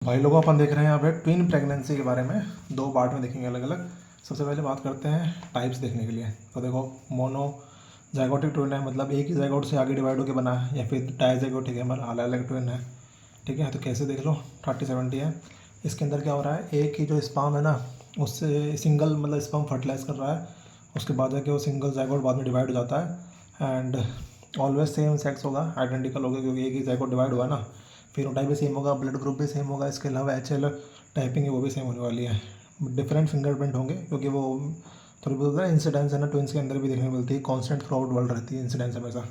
भाई लोगों, अपन देख रहे हैं यहाँ पे ट्विन प्रेगनेंसी के बारे में। दो पार्ट में देखेंगे अलग अलग। सबसे पहले बात करते हैं टाइप्स देखने के लिए। तो देखो, मोनो जाइगोटिक ट्विन है, मतलब एक ही जाइगोट से आगे डिवाइड होकर बना है, या फिर डाइजाइगोटिक है, मतलब अलग अलग ट्विन है। ठीक है, तो कैसे देख लो, 30-70 है। इसके अंदर क्या हो रहा है, एक ही जो स्पर्म है ना, उससे सिंगल मतलब स्पर्म फर्टिलाइज कर रहा है। उसके बाद जाके वो सिंगल जाइगोट बाद में डिवाइड हो जाता है। एंड ऑलवेज सेम सेक्स होगा, आइडेंटिकल होगा, क्योंकि एक ही जाइगोट डिवाइड हुआ ना। फिनोटाइप भी सेम होगा, ब्लड ग्रुप भी सेम होगा, इसके अलावा HL टाइपिंग है वो भी सेम होने वाली है। डिफरेंट फिंगरप्रिंट होंगे, क्योंकि वो थोड़ी बहुत ना इंसिडेंस है ना, ट्विंस के अंदर भी देखने को मिलती है, कांस्टेंट थ्रू आउट वर्ल्ड रहती है इंसिडेंस हमेशा।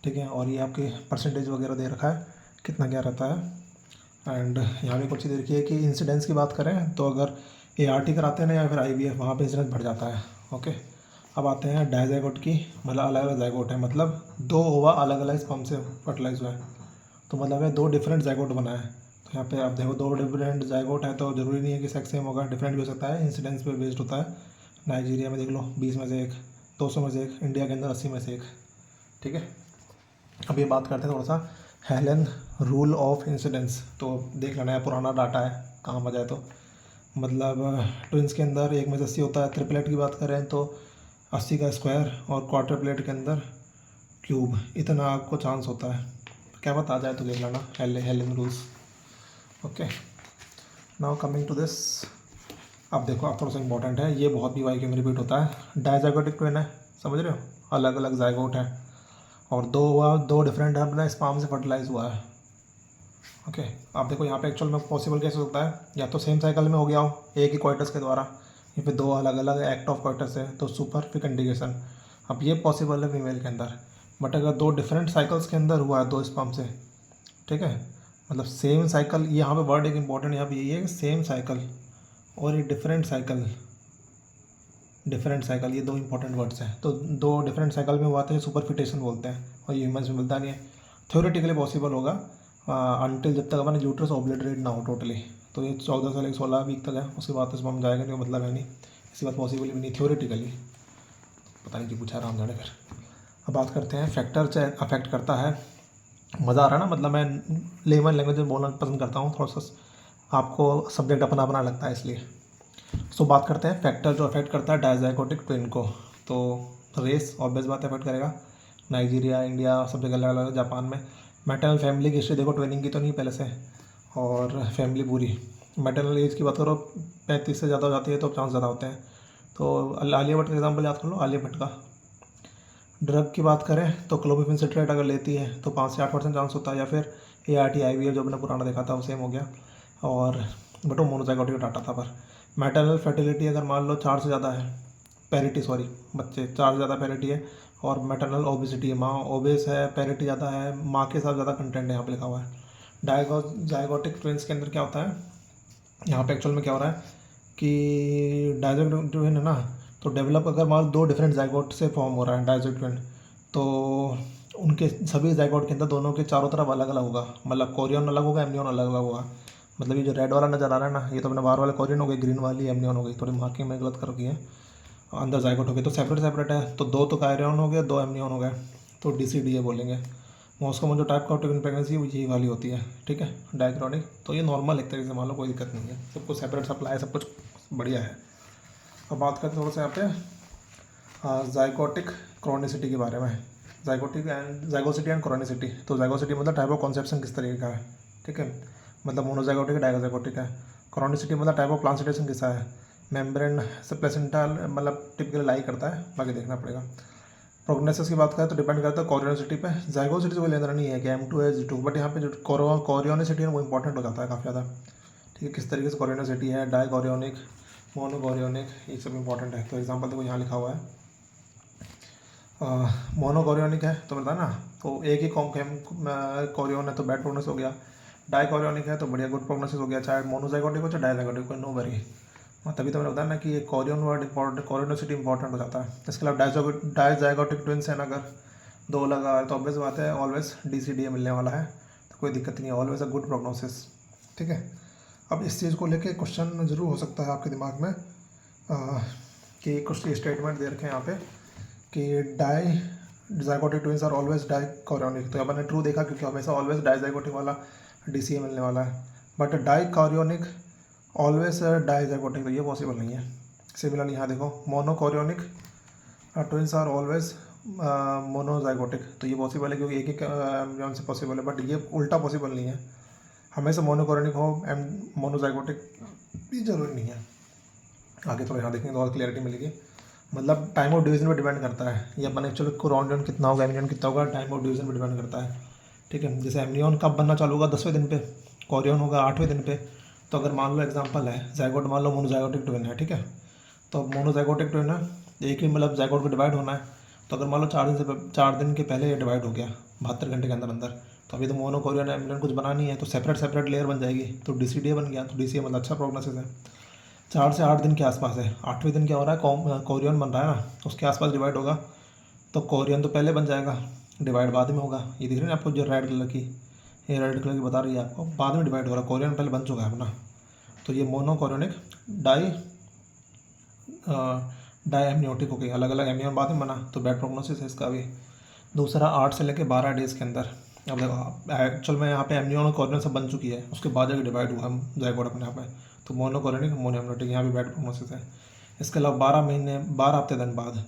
ठीक है, और ये आपके परसेंटेज वगैरह दे रखा है कितना क्या रहता है। एंड यहाँ पे कुछ चीज़ देखिए कि इंसिडेंस की बात करें तो अगर ART कराते हैं ना, या फिर IVF, वहाँ पे इंसिडेंस बढ़ जाता है। ओके, अब आते हैं डाइजाइगोट की, मतलब अलग अलग जाइगोट है, मतलब दो ओवा अलग अलग स्पर्म से फर्टिलाइज हुआ है। तो मतलब है दो डिफरेंट जाइगोट बना है। तो यहाँ पे आप देखो, दो डिफरेंट जाइगोट है तो ज़रूरी नहीं है कि सेक्स सेम होगा, डिफरेंट भी हो सकता है, इंसिडेंस पे बेस्ड होता है। नाइजीरिया में देख लो 20 में से एक, 200 में से एक, इंडिया के अंदर 80 में से एक। ठीक है, अब ये बात करते हैं थोड़ा सा हेलन रूल ऑफ इंसिडेंस। तो देख लेना है, पुराना डाटा है, काम आ जाए तो। मतलब ट्विंस के अंदर एक में से 80 होता है। ट्रिपलेट की बात करें तो 80 का स्क्वायर, और क्वार्टरप्लेट के अंदर क्यूब, इतना आपको चांस होता है। क्या बता जाए तो देख लेना, Hellin rules. Okay, now coming to this. अब देखो, अब थोड़ा सा इंपॉर्टेंट है, ये बहुत भी वाई में रिपीट होता है। डाइजाइगोटिक ट्विन है, समझ रहे हो, अलग अलग जाइगोट है, और दो डिफरेंट अपना स्पर्म से फर्टिलाइज हुआ है। ओके, अब देखो यहाँ पे एक्चुअल में पॉसिबल कैसे होता है, या तो सेम साइकिल में हो गया हो एक ही क्वार्टर्स के द्वारा, या फिर दो अलग अलग एक्ट ऑफ क्वार्टर्स है तो सुपर फिकंडिकेशन। अब ये पॉसिबल है फीमेल के अंदर, बट अगर दो डिफरेंट साइकिल्स के अंदर हुआ है दो स्पर्म से, ठीक है, मतलब सेम साइकिल, यहाँ पे वर्ड एक इंपॉर्टेंट यहाँ पे यही है कि सेम साइकिल और एक डिफरेंट साइकिल, डिफरेंट साइकिल, ये दो इंपॉर्टेंट वर्ड्स हैं। तो दो डिफरेंट साइकिल में हुआ तो ये सुपरफिटेशन बोलते हैं, और ये ह्यूमन्स में मिलता नहीं है। थ्योरेटिकली पॉसिबल होगा अनटिल जब तक अपना यूट्रस ओब्लिटरेट ना हो टोटली। तो ये 14 से 16 वीक तक है, उसके बाद तो इसमें हम जाएगा नहीं, मतलब है नहीं, इसी बात पॉसिबल भी नहीं थ्योरेटिकली। पता नहीं क्यों पूछा, राम जाने। फिर अब बात करते हैं फैक्टर से अफेक्ट करता है। मज़ा आ रहा है ना, मतलब मैं लेमन लैंग्वेज में बोलना पसंद करता हूँ, थोड़ा सा आपको सब्जेक्ट अपना अपना लगता है इसलिए। सो बात करते हैं फैक्टर जो अफेक्ट करता है डाइजाइगोटिक ट्विन को। तो रेस ऑब्वियस बात अफेक्ट करेगा, नाइजीरिया, इंडिया, सब जगह अलग अलग, जापान में। मैटरनल फैमिली की हिस्ट्री देखो, ट्विनिंग की तो नहीं पहले से, और फैमिली पूरी। मैटरनल एज की बात करो 35 से ज़्यादा हो जाती है तो चांस ज़्यादा होते हैं। तो आलिया भट्ट का एग्जाम्पल याद कर लो, आलिया भट्ट का। ड्रग की बात करें तो क्लोमिफेन सिट्रेट अगर लेती है तो 5 से 8% चांस होता है, या फिर ART IVF जो मैंने पुराना देखा था वो सेम हो गया। और बट वो मोनोजाइगोटिक डाटा था। पर मैटरनल फर्टिलिटी अगर मान लो 4 से ज़्यादा है, पैरिटी सॉरी, बच्चे 4 से ज़्यादा पैरिटी है, और मैटरनल ओबिसिटी है, माँ ओबेस है, पैरिटी ज़्यादा है, माँ के साथ ज़्यादा कंटेंट है, यहाँ पे लिखा हुआ है। जाइगोटिक ट्विंस के अंदर क्या होता है, यहाँ पे एक्चुअल में क्या हो रहा है कि डायजोटिक ट्विन है ना, तो डेवलप अगर मान लो दो डिफरेंट जाइगोट से फॉर्म हो रहा है डायजोटिक ट्विन, तो उनके सभी जाइगोट के अंदर दोनों के चारों तरफ अलग अलग होगा, मतलब कोरियन अलग होगा, एमनियन अलग अलग होगा। मतलब ये जो रेड वाला नज़र आ रहा है ना, ये तो अपने बाहर वाले कोरियन हो गई, ग्रीन वाली एमनियन हो गई, थोड़ी मार्किंग में गलत कर रखी है। अंदर जाइगोट हो गए तो सेपरेट सेपरेट है, तो दो तो कायरियन हो गए, दो एमनियन हो गए, तो DCDA बोलेंगे। मॉस्को जो टाइप का ट्विन प्रेगनेंसी वो यही वाली होती है। ठीक है, डायक्रॉनिक, तो ये नॉर्मल एक तरीके से मान लो, कोई दिक्कत नहीं है, सब कुछ सेपरेट सप्लाई है, सब कुछ बढ़िया है। अब बात करते हैं थोड़ा सा यहाँ पे जाइगोटिक क्रॉनिसिटी के बारे में। Zygotic and zygosity and chronicity. तो जाइगोसिटी मतलब टाइप ऑफ कॉन्सेप्शन किस तरीके का है, ठीक है, मतलब मोनोजाइगोटिक है, डाइगोजाइगोटिक है। क्रॉनिसिटी मतलब टाइप ऑफ प्लांसिटेशन कैसा है, मेम्ब्रेन से प्लेसेंटा मतलब टिपिकली लाई करता है, बाकी देखना पड़ेगा। प्रोग्नोसिस की बात करें तो डिपेंड करता है कोरियोनिसिटी पे। जाइगोसिटी से कोई लेना नहीं है कि M2 है G2, बट यहाँ पे जो कोरियोनिसिटी है वो इंपॉर्टेंट हो जाता है काफ़ी ज़्यादा। ठीक है, किस तरीके से कोरियोनिसिटी है, डाइकोरियोनिक, मोनोकोरियोनिक, ये सब इंपॉर्टेंट है। तो एग्जांपल देखो यहाँ लिखा हुआ है, मोनोकोरियोनिक है तो बता ना, तो एक ही कोरियोन है तो बैड प्रोग्नोसिस हो गया। डाइकोरियोनिक है तो बढ़िया गुड प्रोग्नोसिस हो गया, चाहे मोनोजाइगोटिक हो चाहे डाइजाइगोटिक हो, नो वरी। हाँ, तभी तो मैंने बताया ना कि ये कोरियन वर्ड इंपॉर्टेंट, कोरियोनिसिटी इंपॉर्टेंट हो जाता है। इसके अलावा डाइजाइगोटिक ट्विंस है ना, अगर दो लगा है तो ऑब्वियस बात है ऑलवेज DCDA मिलने वाला है, तो कोई दिक्कत नहीं है, ऑलवेज अ गुड प्रोग्नोसिस। ठीक है, अब इस चीज़ को लेके क्वेश्चन ज़रूर हो सकता है आपके दिमाग में, कि कुछ स्टेटमेंट दे रखे हैं यहाँ पे कि dizygotic twins are always dichorionic, तो अपन ने ट्रू देखा क्योंकि हमेशा ऑलवेज डाइजाइगोटिक वाला DCA मिलने वाला है। But dichorionic always dizygotic, तो ये पॉसिबल नहीं है। सिमिलरली यहाँ देखो monochorionic twins are always monozygotic, तो ये पॉसिबल है क्योंकि एक एक एम्ब्रियन से पॉसिबल है, बट ये उल्टा पॉसिबल नहीं है। हमेशा मोनोकॉरियोनिक हो मोनोजाइगोटिक भी जरूरी नहीं है। आगे थोड़ा यहाँ देखेंगे तो और क्लियरिटी मिलेगी। मतलब टाइम ऑफ डिवीजन पर डिपेंड करता है, ये अपन एक्चुअली कोरोनियन कितना होगा एमनियन कितना होगा टाइम ऑफ डिवीजन पर डिपेंड करता है। ठीक है, जैसे एमनियन कब बनना चालू होगा 10वें दिन पे, कोरियन होगा 8वें दिन पे। तो अगर मान लो एग्जांपल है जाइगोट, मान लो मोनोजाइगोटिक ट्विन है, ठीक है, तो मोनोजाइगोटिक ट्विन है, एक ही मतलब जाइगोट को डिवाइड होना है। तो अगर मान लो 4 दिन के पहले ये डिवाइड हो गया 72 घंटे के अंदर अंदर, तो अभी तो मोनोकोरियन एमनियन कुछ बना नहीं है, तो सेपरेट लेयर बन जाएगी, तो DCDA बन गया। तो DCA मतलब अच्छा प्रोग्नोसिस है। 4 से 8 दिन के आसपास है, 8वें दिन क्या हो रहा है, कोरियन बन रहा है ना, उसके आसपास डिवाइड होगा। तो कोरियन तो पहले बन जाएगा, डिवाइड बाद में होगा। ये दिख रही है ना आपको जो रेड कलर की, ये रेड कलर की बता रही है आपको, बाद में डिवाइड हो रहा है, कोरियन पहले बन चुका है अपना। तो ये मोनोकोरियनिक डाई एमनियोटिक हो गई, अलग अलग एमनियन बाद में बना, तो बैड प्रोग्नोसिस है इसका भी। दूसरा 8 से लेकर 12 डेज़ के अंदर, अब देखो एक्चुअल में यहाँ पे एमनियन और कोरियन सब बन चुकी है, उसके बाद जाकर डिवाइड हुआ जाइगोट अपने यहाँ पे, तो मोनोकोरियनिक मोनोएमनियोटिक यहाँ भी बैड प्रोग्नोसिस है। इसके अलावा 12 हफ्ते दिन बाद,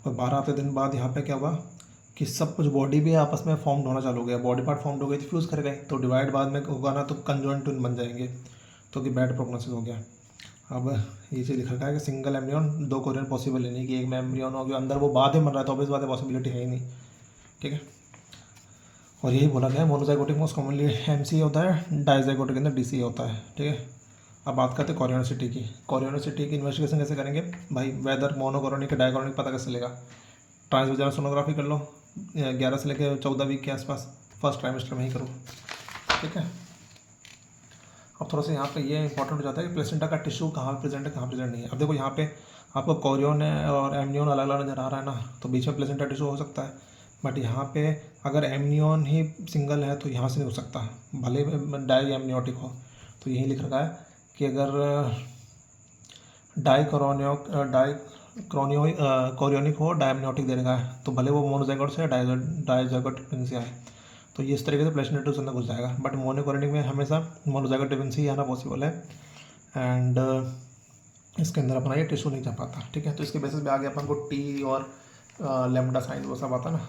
तो 12 हफ्ते दिन बाद यहाँ पे क्या हुआ कि सब कुछ बॉडी भी आपस में फॉर्म होना चालू हो गया, बॉडी पार्ट फॉर्म हो गई, फ्यूज़ कर गए, तो डिवाइड बाद में होगा ना, तो कंजॉइंट ट्विन बन जाएंगे, तो कि बैड प्रोग्नोसिस हो गया। अब ये चीज़ लिखा है कि सिंगल एम्ब्रियन 2 कोरियन पॉसिबल है नहीं, कि एक में एम्ब्रियन हो गया अंदर वो बाद में बन रहा है, तो ऑब्वियस बात है पॉसिबिलिटी है ही नहीं। ठीक है, और यही बोला गया मोनोजाइगोटिक मोस्ट कॉमनली MCA होता है, डाइजाइगोटिक के अंदर DCA होता है। ठीक है, अब बात करते हैं कोरियोनिसिटी की। कोरियोनिसिटी की इन्वेस्टिगेशन कैसे करेंगे भाई, वेदर मोनोकोरोनिक का पता कैसे चलेगा, ट्रांसवेजनल सोनोग्राफी कर लो, 11 से लेकर 14 वीक के आसपास फर्स्ट ट्राइमेस्टर में ही करो। ठीक है, अब थोड़ा सा यहाँ पे ये इंपॉर्टेंट हो जाता है कि प्लेसेंटा का टिश्यू कहाँ प्रेजेंट है कहाँ प्रेजेंट नहीं है। अब देखो यहाँ पे आपको कोरियन और एमनियन अलग अलग नज़र आ रहा है ना, तो बीच में प्लेसेंटा टिश्यू हो सकता है, बट यहाँ पे अगर एमनियन ही सिंगल है तो यहाँ से नहीं हो सकता, भले डाई एमनियोटिक हो। तो यही लिख रखा है कि अगर डाई कोरियोनिक हो, डायमनियोटिक दे रखा है, तो भले वो मोनोजाइगोट से डाइजाइगोट ट्विन से आए, तो ये इस तरीके से प्लेसेंटा टिश्यू अंदर घुस जाएगा। बट मोनोकोरियोनिक में हमेशा मोनोजाइगोट ट्विन से ही आना पॉसिबल है, एंड इसके अंदर अपना ये टिश्यू नहीं जा पाता। ठीक है, तो इसके बेसिस पे आगे अपन को T और लैम्डा साइन वो सब आता ना,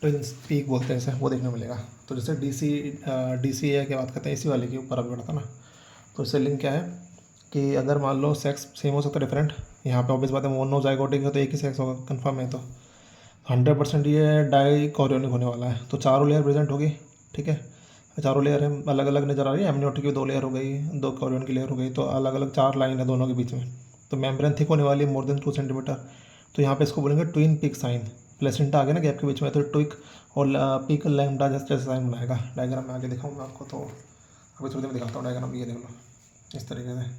ट्विंस पीक बोलते हैं इसे, वो देखने मिलेगा। तो जैसे DCA की बात करते हैं, इसी वाले के ऊपर अभी बढ़ता ना, तो इससे लिंक क्या है कि अगर मान लो सेक्स सेम हो सकता है डिफरेंट, यहाँ पे ऑब्वियस बात है मोनोजाइगोटिक है तो एक ही सेक्स होगा कंफर्म है, तो 100% ये डाई कोरियोनिक होने वाला है। तो चारों लेयर प्रेजेंट होगी। ठीक है, चारों लेयर है अलग अलग नज़र आ रही है, एमनियोटिक की 2 लेयर हो गई, 2 कोरियन की लेयर हो गई, तो अलग अलग 4 लाइन है दोनों के बीच में। तो मेम्ब्रेन थिक होने वाली है मोर देन 2 सेंटीमीटर, तो यहाँ पे इसको बोलेंगे ट्विन पीक साइन। प्लेसेंटा आ गया ना गैप के बीच में, तो ट्विक और पीक लैम्डा जैसे साइन बनाएगा। डायग्राम में आगे दिखाऊंगा आपको, तो अभी थोड़ी देर में दिखाता हूँ डायग्राम, ये देख लो इस तरीके से।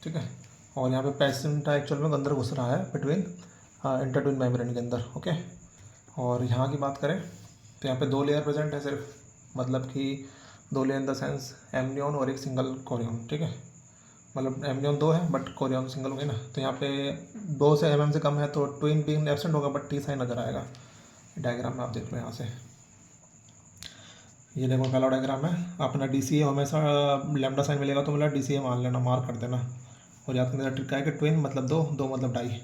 ठीक है, और यहाँ पे प्लेसेंटा एक्चुअल में अंदर घुस रहा है बिटवीन इंटरट्विन मेम्ब्रेन के अंदर। ओके, और यहाँ की बात करें तो यहाँ पे 2 लेयर प्रेजेंट है सिर्फ, मतलब कि 2 layer in the sense amnion और एक सिंगल कोरियन। ठीक है, मतलब एमनियन 2 है बट कोरियन सिंगल हो गई ना, तो यहाँ पे 2 से से कम है तो ट्विन बीइंग एब्सेंट होगा, बट T साइन नज़र आएगा। डायग्राम में आप देख लो यहाँ से, ये देखो पहला डायग्राम है अपना। DCA हमेशा लैम्डा साइन मिलेगा तो मतलब DCA मान लेना, मार्क कर देना, और याद करने का ट्रिक है कि ट्विन मतलब 2 मतलब डाई।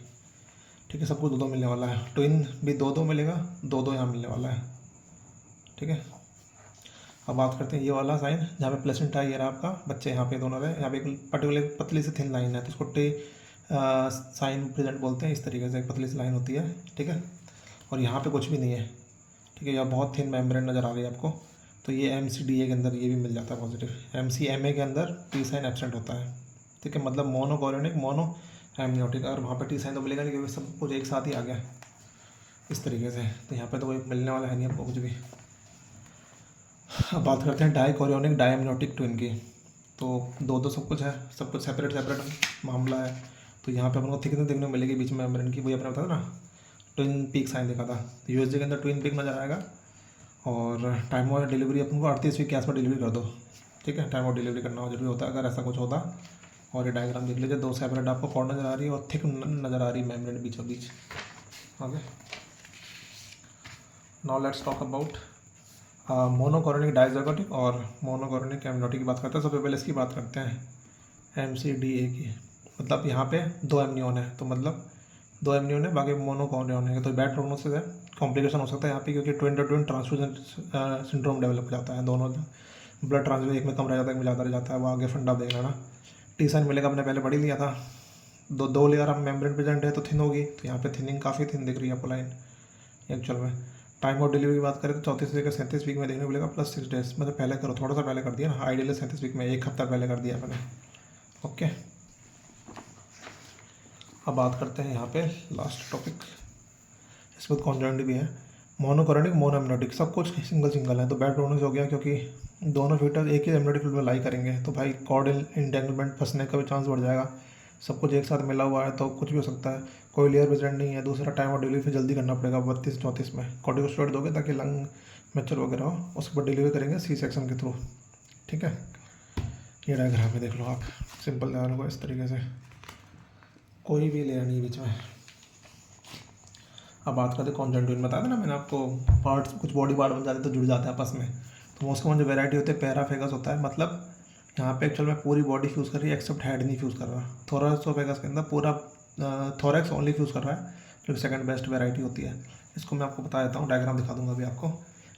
ठीक है, सबको 2 मिलने वाला है, ट्विन भी 2 मिलेगा, 2 यहाँ मिलने वाला है। ठीक है, अब बात करते हैं ये वाला साइन जहाँ पे प्लेसेंटा ये रहा आपका, बच्चे यहाँ पे दोनों रहे, यहाँ पे एक पर्टिकुलर पतली सी थिन लाइन है, तो इसको T साइन प्रेजेंट बोलते हैं। इस तरीके से एक पतली सी लाइन होती है। ठीक है, और यहाँ पे कुछ भी नहीं है। ठीक है, यहाँ बहुत थिन मेम्ब्रेन नज़र आ रही है आपको, तो ये MCDA के अंदर ये भी मिल जाता है पॉजिटिव। MCMA के अंदर T साइन एब्सेंट होता है। ठीक है, मतलब मोनोकोरियोनिक मोनो एमनियोटिक, और वहाँ पर T साइन तो मिलेगा नहीं क्योंकि सब कुछ एक साथ ही आ गया इस तरीके से, तो यहाँ पे तो कोई मिलने वाला है नहीं आपको कुछ भी। अब बात करते हैं dichorionic diamniotic twin की, तो 2 सब कुछ है, सब कुछ सेपरेट मामला है। तो यहाँ पे अपन को थिकनेस देखने को मिलेगी बीच में मेम्ब्रेन की, वही अपने बताया ना ट्विन पीक साइन देखा था, तो USG के अंदर ट्विन पीक नज़र आएगा। और टाइम ऑफ डिलीवरी अपन को 38 वीक के आसपास डिलीवरी कर दो। ठीक है, टाइम ऑफ डिलीवरी करना जरूरी होता है अगर ऐसा कुछ होता। और ये डायग्राम देख लीजिए, 2 सेपरेट आपको कॉर्ड नज़र आ रही है और थिक नज़र आ रही है मेम्ब्रेन बीचों बीच। Okay, now let's talk about monochorionic dizygotic और मोनोकोरोनिक एमनियोटिक की बात करते हैं। सबसे पहले इसकी बात करते हैं MCDA की। मतलब यहाँ पे 2 एमनियोन है, तो मतलब 2 एमनियोन है, बाकी मोनोकोरियन है, तो बैड प्रोग्नोसिस है। कॉम्प्लिकेशन हो सकता है यहाँ पे, क्योंकि twin to twin transfusion syndrome develop हो जाता है। दोनों ब्लड ट्रांसफ्यूजन एक में कम रह जाता है, एक में ज़्यादा रह जाता है। वो आगे फंडा देख लेना। टी साइन मिलेगा, हमने पहले पढ़ ही लिया था। दो लेयर हम मेम्ब्रेन प्रेजेंट है तो थिन होगी, तो यहाँ पे थिनिंग काफ़ी थिन दिख रही है आपको लाइन एक्चुअल में। टाइम ऑफ डिलीवरी की बात करें तो 34 से लेकर 37 वीक में देखने को मिलेगा, प्लस 6 डेज। मतलब पहले करो, थोड़ा सा पहले कर दिया ना, आइडियली 37 वीक में, 1 हफ्ता पहले कर दिया मैंने। ओके, अब बात करते हैं यहाँ पे लास्ट टॉपिक, इसमें कॉन्जॉइंट भी है। मोनोकोरियनिक मोनोएमनियोटिक सब कुछ सिंगल सिंगल है, तो बैड प्रोग्नोसिस हो गया, क्योंकि दोनों फीटस एक ही एमनियोटिक फील्ड में लाई करेंगे, तो भाई कॉर्ड इंटेंगलमेंट फंसने का भी चांस बढ़ जाएगा। सब कुछ एक साथ मिला हुआ है तो कुछ भी हो सकता है। कोई लेयर प्रेजेंट नहीं है। दूसरा, टाइम ऑफ डिलीवरी फिर जल्दी करना पड़ेगा 32-34 में। कॉर्टिकोस्टेरॉइड दोगे ताकि लंग मैच्योर वगैरह हो, उसके बाद डिलीवरी करेंगे सी सेक्शन के थ्रू। ठीक है, ये डायग्राम में देख लो आप, सिंपल डायग्राम को इस तरीके से, कोई भी लेयर नहीं बीच में। अब बात करते हैं कॉन्जंक्टिविल। बताया था ना मैंने आपको, पार्ट्स कुछ बॉडी पार्ट बन जाते तो जुड़ जाते हैं आपस में। तो मोस्ट कॉमन जो वेराइटी होती है पैराफेगस होता है। मतलब यहाँ पे एक्चुअल में पूरी बॉडी फ्यूज़ कर रही है, एक्सेप्ट हेड नहीं फ्यूज़ कर रहा। थोरैक्सोफेगस के अंदर पूरा थोरैक्स ओनली फ्यूज़ कर रहा है, जो सेकंड बेस्ट वेराइटी होती है। इसको मैं आपको बता देता हूँ, डायग्राम दिखा दूंगा अभी आपको।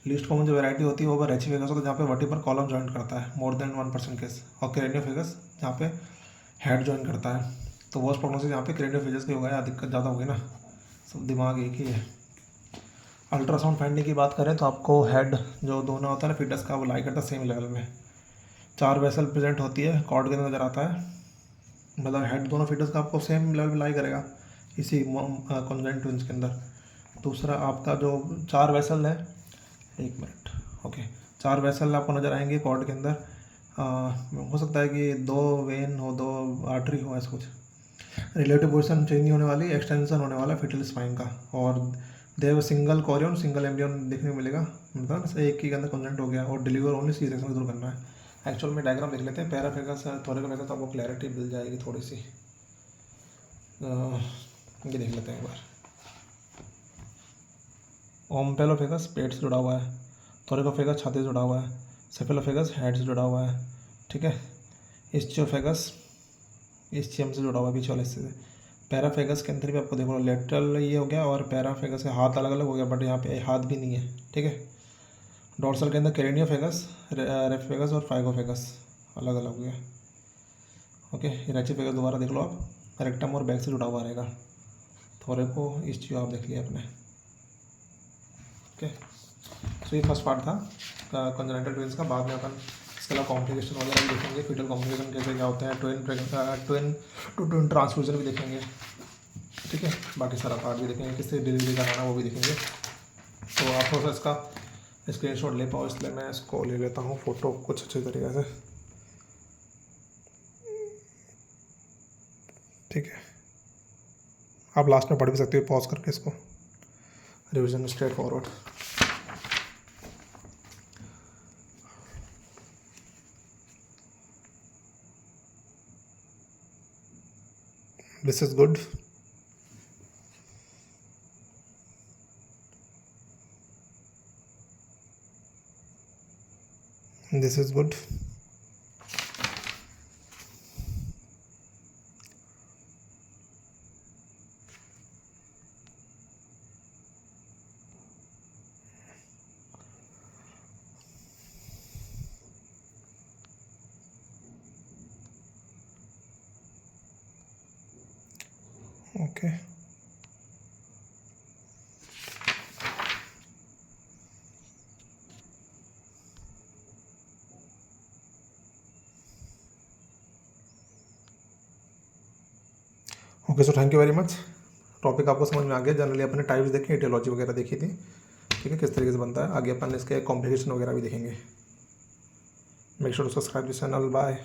लीस्ट कॉमन जो वेराइटी होती है वो रेचिफेगस होता है, जहाँ पे वर्टिब्रल कॉलम जॉइन करता है मोर देन 1% केस, और क्रेनियोफेगस जहाँ पे हेड जॉइन करता है। तो वर्स्ट प्रोग्नोसिस यहाँ पे क्रेनियोफेगस की होगा, या दिक्कत ज़्यादा होगी ना, सब दिमाग एक ही है। अल्ट्रासाउंड फाइंडिंग की बात करें तो आपको हेड जो दोनों होता है ना फीटस का, वो लाई करता है सेम लेवल में। 4 वेसल प्रेजेंट होती है, कॉर्ड के अंदर नजर आता है। मतलब हेड दोनों फीटस का आपको सेम लेवल में लाई करेगा इसी कॉन्जेंट ट्विंस के अंदर। दूसरा, आपका जो 4 वेसल है, 1 मिनट, ओके, 4 वेसल आपको नज़र आएंगे कॉर्ड के अंदर। हो सकता है कि 2 वेन हो, 2 आर्टरी हो, ऐसा कुछ। रिलेटिव पोजिशन चेंज नहीं होने वाली, एक्सटेंशन होने वाला फिटल स्पाइन का। और देव सिंगल कोरियन सिंगल एम्ब्रियन देखने को मिलेगा, मतलब एक ही के अंदर कॉन्जेंट हो गया। और डिलीवर ओनली सी सेक्शन के थ्रू करना है। एक्चुअल में डायग्राम देख लेते हैं पैराफेगस थोरैकोफेगस, तो आपको क्लैरिटी मिल जाएगी थोड़ी सी। ये देख लेते हैं एक बार। ओम्पेलोफेगस पेट से जुड़ा हुआ है, थोरैकोफेगस छाती से जुड़ा हुआ है, सेफेलोफेगस हेड से जुड़ा हुआ है। ठीक है, इस्चियोफेगस इस्चियम से जुड़ा हुआ है, बीच वाले से। पैराफेगस के अंदर भी आपको देखो लेटरल ये हो गया, और पैराफेगस के हाथ अलग अलग हो गया, बट यहाँ पे हाथ भी नहीं है। ठीक है, डोर्सल के अंदर क्रेनियोफेगस, रेफेगस और फाइगोफेगस अलग अलग हो गया। ओके, रेचिफेगस दोबारा देख लो आप, रेक्टम और बैक से जुड़ा हुआ रहेगा। थोरैको इस्चियो आप देख लिया आपने। ओके, सो ये फर्स्ट पार्ट था कंजेनिटल ट्विंस का। बाद में अपन इसके अलावा कॉम्प्लिकेशन वगैरह भी देखेंगे, फीटल कॉम्प्लिकेशन कैसे क्या होते हैं, ट्विन टू ट्विन ट्रांसफ्यूजन भी देखेंगे। ठीक है, बाकी सारा पार्ट भी देखेंगे, किससे डिलीवरी कराना वो भी देखेंगे। तो आप थोड़ा सा इसका स्क्रीनशॉट ले पाओ, इसलिए मैं इसको ले लेता हूँ फ़ोटो कुछ अच्छे तरीके से। ठीक है, आप लास्ट में पढ़ भी सकते हो पॉज करके इसको, revision straight forward. This is good. This is good. Okay. Okay, so thank you very much. Topic आपको समझ में आ गया। जनरली अपने टाइप्स देखे, एटियोलॉजी वगैरह देखी थी। ठीक है, किस तरीके से बनता है। आगे अपन इसके कॉम्प्लिकेशन वगैरह भी देखेंगे। Make sure to subscribe this channel. Bye.